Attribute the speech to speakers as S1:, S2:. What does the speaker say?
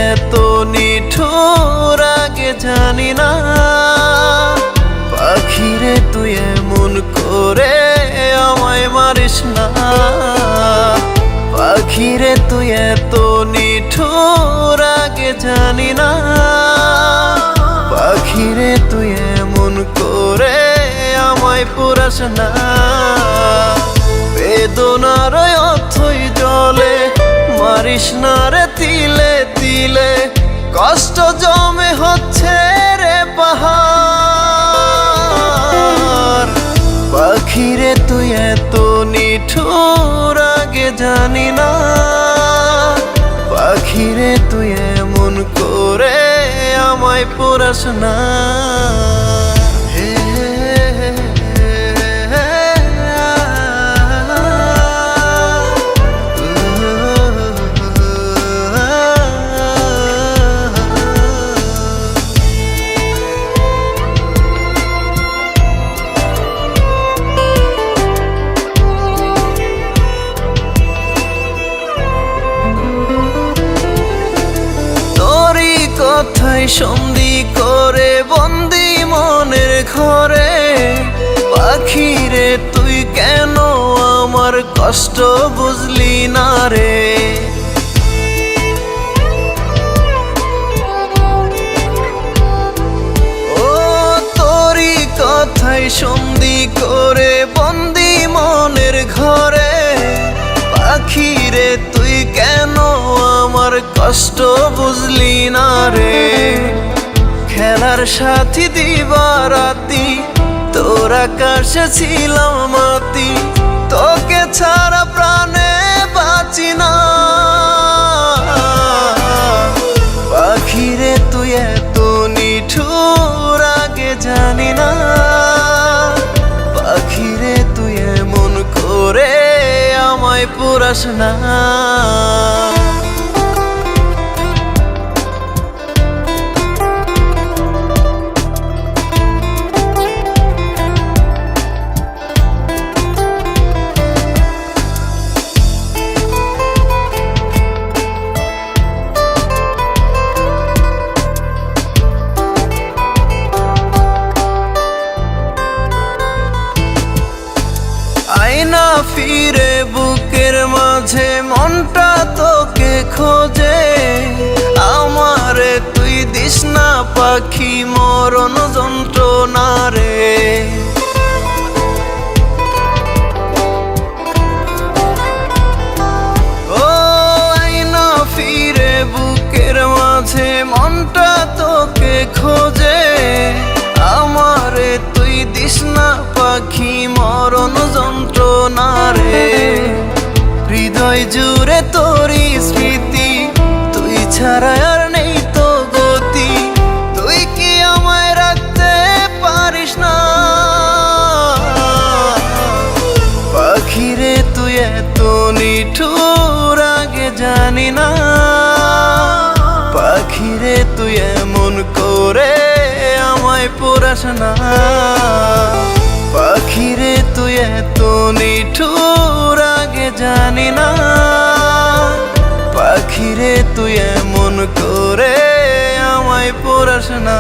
S1: এত নিঠুর আগে জানি না। পাখিরে তুই এমন করে আমায় মারিস না। পাখিরে তুই এত নিঠুর আগে জানি না। পাখিরে তুই এমন করে আমায় পুরাস না। বেদনার অথই জলে মারিস না রে তিলে তিলে, কষ্ট জমে হচ্ছে রে পাহাড়। পাখিরে তুই এত নিঠুর আগে জানি না। পাখিরে তুই এমন করে আমায় পুরাস না। কথাই সন্ধি করে বন্দি মনের ঘরে। পাখিরে তুই কেন আমার কষ্ট বুঝলি না রে। ও তোরই কথাই সন্ধি করে বন্দি মনের ঘরে। পাখিরে তুই কেন আমার কষ্ট বুঝলি না রে। খেলার সাথী দিবারাতি তোর আকাশে ছিলাম মাতি, তোকে ছাড়া প্রাণে বাঁচি না। পাখিরে তুই এত নিঠুর আগে জানি না। পাখিরে তুই এমন করে আমায় পুরাস না। আয়না ফিরে বুকের মাঝে মনটা তোকে খোঁজে। আমারে তুই দিস না পাখি মরণ যন্ত্রণা রে। ও আয়না ফিরে বুকের মাঝে মনটা তোকে খোঁজে। আমারে তুই দিস না পাখি মরণ যন্ত্রণা রে। হৃদয় জুড়ে তোরই স্মৃতি, তুই ছাড়া আর নেই তো গতি। তুই কি আমায় রাখতে পারিস না। পাখিরে তুই এত নিঠুর আগে জানি না। পাখিরে তুই এমন করে আমায় পুরাস না। পাখিরে তুই এত নিঠুর আগে জানি না। পাখিরে তুই এমন করে আমায় পুরাস না।